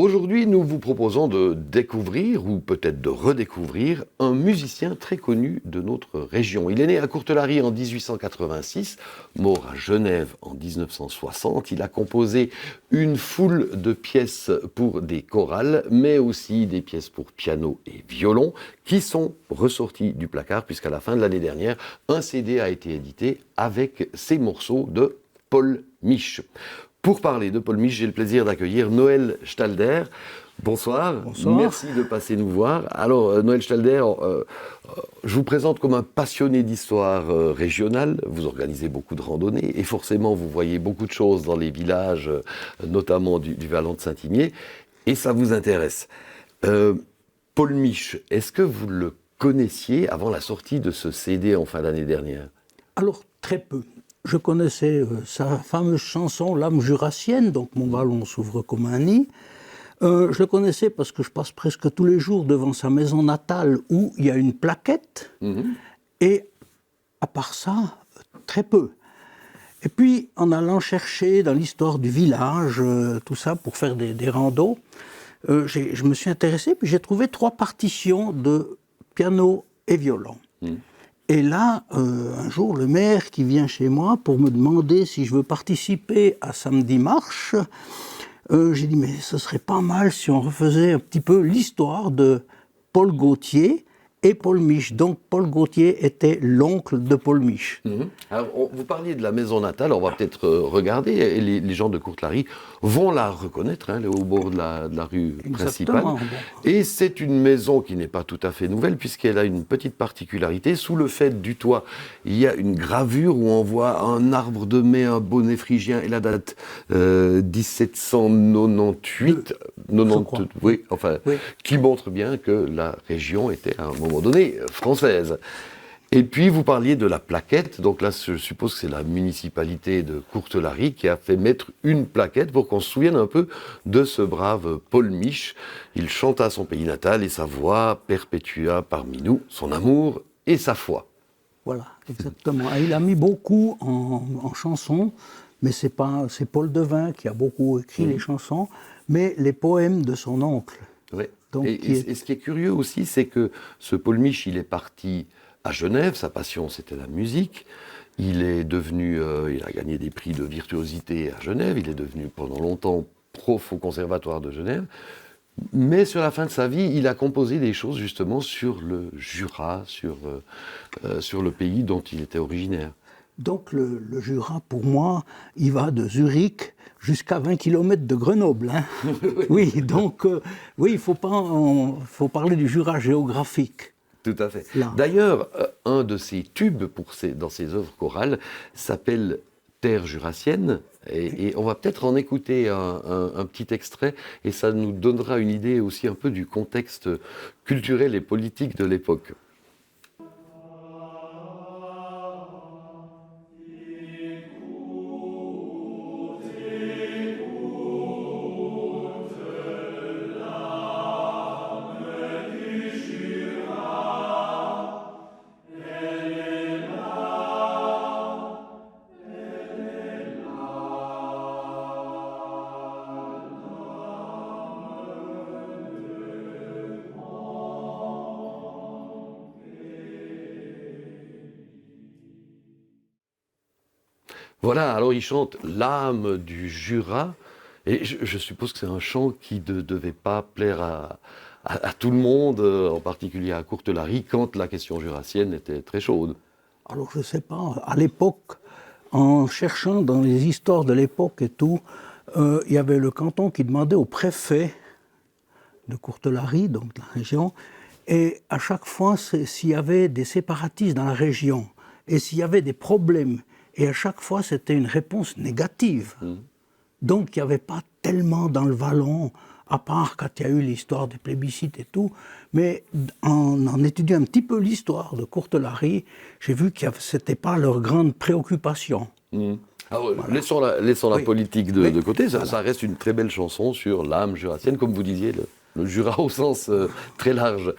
Aujourd'hui, nous vous proposons de découvrir, ou peut-être de redécouvrir, un musicien très connu de notre région. Il est né à Courtelary en 1886, mort à Genève en 1960. Il a composé une foule de pièces pour des chorales, mais aussi des pièces pour piano et violon, qui sont ressorties du placard, puisqu'à la fin de l'année dernière, un CD a été édité avec ces morceaux de Paul Mich. Pour parler de Paul Mich, j'ai le plaisir d'accueillir Noël Stalder. Bonsoir. Bonsoir. Merci de passer nous voir. Alors, Noël Stalder, je vous présente comme un passionné d'histoire régionale. Vous organisez beaucoup de randonnées et forcément, vous voyez beaucoup de choses dans les villages, notamment du Vallon de Saint-Imier, et ça vous intéresse. Paul Mich, est-ce que vous le connaissiez avant la sortie de ce CD en fin d'année dernière ? Alors, très peu. Je connaissais sa fameuse chanson « L'âme jurassienne », donc « Mon vallon s'ouvre comme un nid ». Je le connaissais parce que je passe presque tous les jours devant sa maison natale où il y a une plaquette. Et à part ça, très peu. Et puis, en allant chercher dans l'histoire du village, tout ça, pour faire des randos, je me suis intéressé, puis j'ai trouvé 3 partitions de piano et violon. Et là, un jour, le maire qui vient chez moi pour me demander si je veux participer à Samedi Marche, j'ai dit, mais ce serait pas mal si on refaisait un petit peu l'histoire de Paul Gaultier et Paul Mich. Donc, Paul Gaultier était l'oncle de Paul Mich. Alors, vous parliez de la maison natale, on va peut-être regarder, et les gens de Courtelary vont la reconnaître, au bord de la rue principale. Bon. Et c'est une maison qui n'est pas tout à fait nouvelle, puisqu'elle a une petite particularité. Sous le faîte du toit, il y a une gravure où on voit un arbre de mai, un bonnet phrygien, et la date 1798, oui, qui montre bien que la région était à un moment donné française. Et puis, vous parliez de la plaquette. Donc là, je suppose que c'est la municipalité de Courtelary qui a fait mettre une plaquette pour qu'on se souvienne un peu de ce brave Paul Mich. Il chanta son pays natal et sa voix perpétua parmi nous son amour et sa foi. Voilà, exactement. Et il a mis beaucoup en chansons, mais c'est Paul Devin qui a beaucoup écrit les chansons, mais les poèmes de son oncle. Oui. Donc, et ce qui est curieux aussi, c'est que ce Paul Mich, il est parti à Genève, sa passion c'était la musique, il est devenu, il a gagné des prix de virtuosité à Genève, il est devenu pendant longtemps prof au conservatoire de Genève, mais sur la fin de sa vie, il a composé des choses justement sur le Jura, sur le pays dont il était originaire. Donc le Jura, pour moi, il va de Zurich jusqu'à 20 km de Grenoble. Oui, donc oui, il faut parler du Jura géographique. Tout à fait. Là. D'ailleurs, un de ses tubes dans ses œuvres chorales s'appelle Terre jurassienne, et on va peut-être en écouter un petit extrait, et ça nous donnera une idée aussi un peu du contexte culturel et politique de l'époque. Voilà, alors il chante l'âme du Jura, et je suppose que c'est un chant qui ne devait pas plaire à tout le monde, en particulier à Courtelary, quand la question jurassienne était très chaude. Alors je ne sais pas, à l'époque, en cherchant dans les histoires de l'époque et tout, il y avait le canton qui demandait au préfet de Courtelary, donc de la région, et à chaque fois, s'il y avait des séparatistes dans la région, et s'il y avait des problèmes, et à chaque fois, c'était une réponse négative. Donc, il n'y avait pas tellement dans le Vallon, à part quand il y a eu l'histoire des plébiscites et tout. Mais en étudiant un petit peu l'histoire de Courtelary, j'ai vu que ce n'était pas leur grande préoccupation. Alors, voilà. Laissons la politique de côté. Ça reste une très belle chanson sur l'âme jurassienne, comme vous disiez, le Jura au sens très large.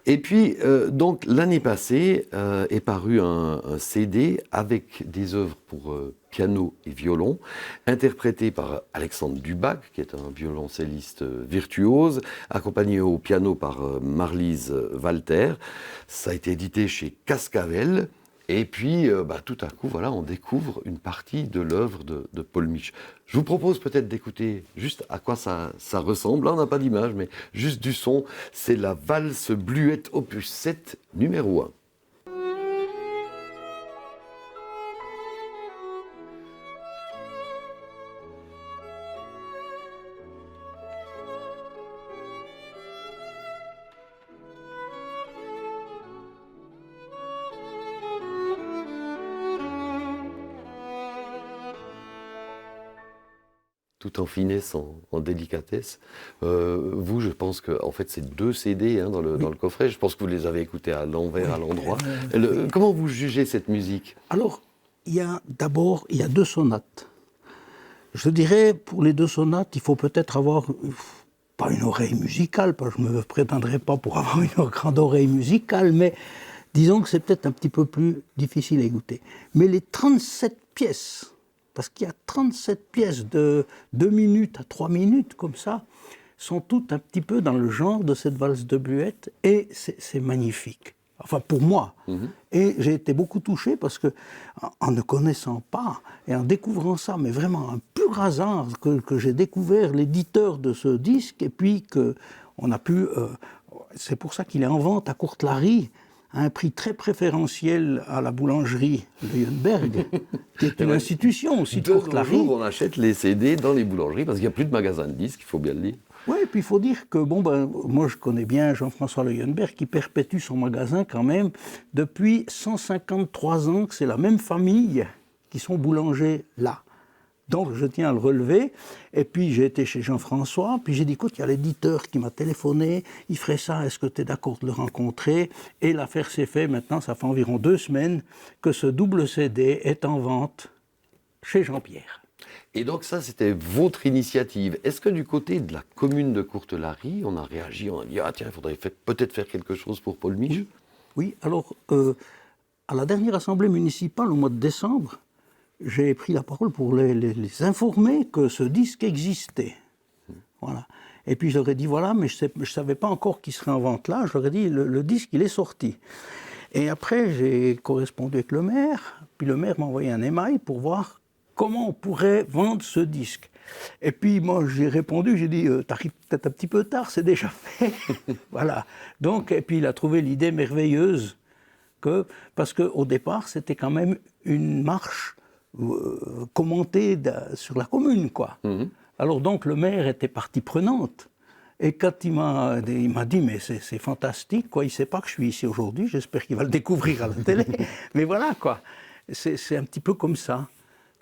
Et puis, donc, l'année passée est paru un CD avec des œuvres pour piano et violon, interprétées par Alexandre Dubac, qui est un violoncelliste virtuose, accompagné au piano par Marlise Walter. Ça a été édité chez Cascavel. Et puis, tout à coup, voilà, on découvre une partie de l'œuvre de Paul Mich. Je vous propose peut-être d'écouter juste à quoi ça ressemble. Là, on n'a pas d'image, mais juste du son. C'est la valse Bluette opus 7, numéro 1. Tout en finesse, en délicatesse. Vous, je pense que en fait, c'est 2 CD dans le coffret. Je pense que vous les avez écoutés à l'envers, à l'endroit. Comment vous jugez cette musique? Alors, il y a 2 sonates. Je dirais, pour les 2 sonates, il faut peut-être avoir, pas une oreille musicale, parce que je ne me prétendrai pas pour avoir une grande oreille musicale, mais disons que c'est peut-être un petit peu plus difficile à écouter. Mais les 37 pièces, parce qu'il y a 37 pièces de 2 minutes à 3 minutes, comme ça, sont toutes un petit peu dans le genre de cette valse de Bluette, et c'est magnifique. Enfin, pour moi. Et j'ai été beaucoup touché parce que, en ne connaissant pas et en découvrant ça, mais vraiment un pur hasard, que j'ai découvert l'éditeur de ce disque, et puis qu'on a pu... c'est pour ça qu'il est en vente à Courtelary, à un prix très préférentiel à la boulangerie Leuenberg, qui est une institution aussi de Courtelary. De nos jours, on achète les CD dans les boulangeries parce qu'il n'y a plus de magasins de disques, il faut bien le dire. Oui, et puis il faut dire que, moi je connais bien Jean-François Leuenberg qui perpétue son magasin quand même depuis 153 ans, que c'est la même famille qui sont boulangers là. Donc je tiens à le relever. Et puis j'ai été chez Jean-François, puis j'ai dit, écoute, il y a l'éditeur qui m'a téléphoné, il ferait ça, est-ce que tu es d'accord de le rencontrer? Et l'affaire s'est faite, maintenant ça fait environ 2 semaines que ce double CD est en vente chez Jean-Pierre. Et donc ça, c'était votre initiative. Est-ce que du côté de la commune de Courtelary, on a réagi, on a dit, ah tiens, il faudrait peut-être faire quelque chose pour Paul Mich? Oui, alors, à la dernière assemblée municipale au mois de décembre, j'ai pris la parole pour les informer que ce disque existait. Voilà. Et puis je leur ai dit, voilà, mais je ne savais pas encore qu'il serait en vente là. Je leur ai dit, le disque, il est sorti. Et après, j'ai correspondu avec le maire, puis le maire m'a envoyé un émail pour voir comment on pourrait vendre ce disque. Et puis moi j'ai répondu, j'ai dit t'arrives peut-être un petit peu tard, c'est déjà fait. Voilà. Donc, et puis il a trouvé l'idée merveilleuse parce qu'au départ c'était quand même une marche commentée sur la commune, quoi. Alors donc le maire était partie prenante. Et quand il m'a dit, mais c'est fantastique, quoi. Il ne sait pas que je suis ici aujourd'hui, j'espère qu'il va le découvrir à la télé. Mais voilà, quoi. C'est un petit peu comme ça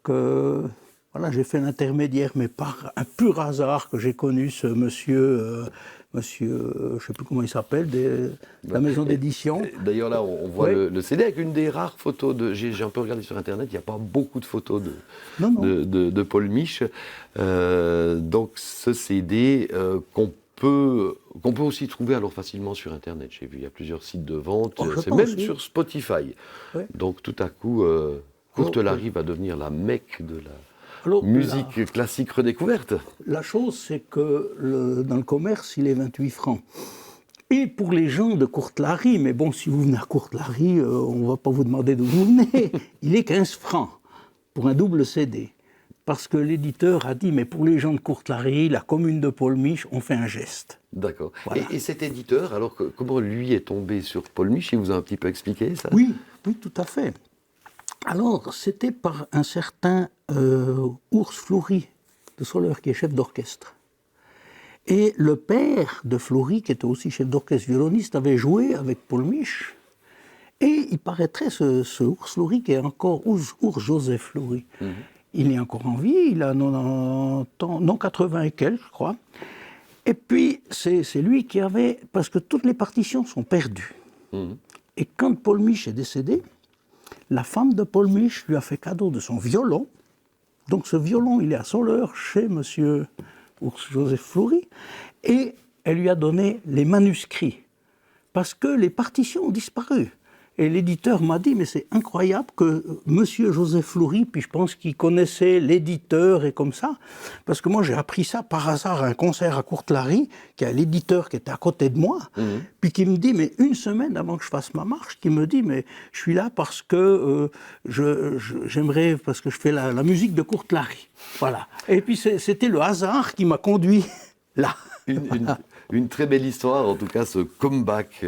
que voilà, j'ai fait l'intermédiaire, mais par un pur hasard que j'ai connu ce monsieur, je ne sais plus comment il s'appelle, de la maison d'édition. D'ailleurs là, on voit le CD avec une des rares photos j'ai un peu regardé sur Internet, il n'y a pas beaucoup de photos de Paul Mich. Donc ce CD qu'on peut aussi trouver alors facilement sur Internet. J'ai vu, il y a plusieurs sites de vente, c'est même sur Spotify. Ouais. Donc tout à coup... Courtelary va devenir la Mecque de la musique classique redécouverte. La chose, c'est que dans le commerce, il est 28 francs. Et pour les gens de Courtelary, mais bon, si vous venez à Courtelary, on ne va pas vous demander d'où vous venez, il est 15 francs pour un double CD. Parce que l'éditeur a dit, mais pour les gens de Courtelary, la commune de Paul Mich, on fait un geste. D'accord. Voilà. Et cet éditeur, alors comment lui est tombé sur Paul Mich? Il vous a un petit peu expliqué ça? Oui, tout à fait. Alors, c'était par un certain Urs Fleury de Soleure, qui est chef d'orchestre. Et le père de Fleury, qui était aussi chef d'orchestre violoniste, avait joué avec Paul Mich. Et il paraîtrait, ce Urs Fleury, qui est encore Urs Joseph Fleury, il est encore en vie, il a 80 et quelques, je crois. Et puis, c'est lui qui avait... Parce que toutes les partitions sont perdues. Et quand Paul Mich est décédé, la femme de Paul Mich lui a fait cadeau de son violon. Donc ce violon, il est à Soleure, chez monsieur Urs Joseph Fleury. Et elle lui a donné les manuscrits. parce que les partitions ont disparu. Et l'éditeur m'a dit, mais c'est incroyable que Monsieur Joseph Loury, puis je pense qu'il connaissait l'éditeur et comme ça, parce que moi j'ai appris ça par hasard à un concert à Courtelary, qui a l'éditeur qui était à côté de moi, puis qui me dit, mais une semaine avant que je fasse ma marche, qui me dit, mais je suis là parce que j'aimerais, parce que je fais la musique de Courtelary. Voilà. Et puis c'était le hasard qui m'a conduit là. Une très belle histoire, en tout cas, ce comeback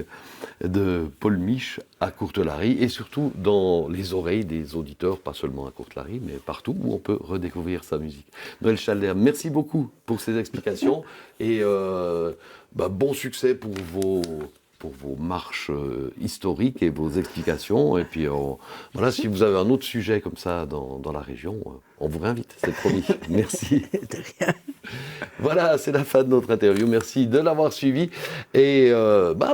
de Paul Mich à Courtelary, et surtout dans les oreilles des auditeurs, pas seulement à Courtelary, mais partout où on peut redécouvrir sa musique. Noël Chalder, merci beaucoup pour ces explications, et bon succès pour vos marches historiques et vos explications. Et puis, voilà, si vous avez un autre sujet comme ça dans la région, on vous réinvite, c'est promis. Merci. De rien. Voilà, c'est la fin de notre interview. Merci de l'avoir suivi. Et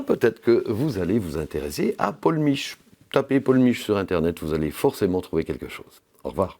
peut-être que vous allez vous intéresser à Paul Mich. Tapez Paul Mich sur Internet, vous allez forcément trouver quelque chose. Au revoir.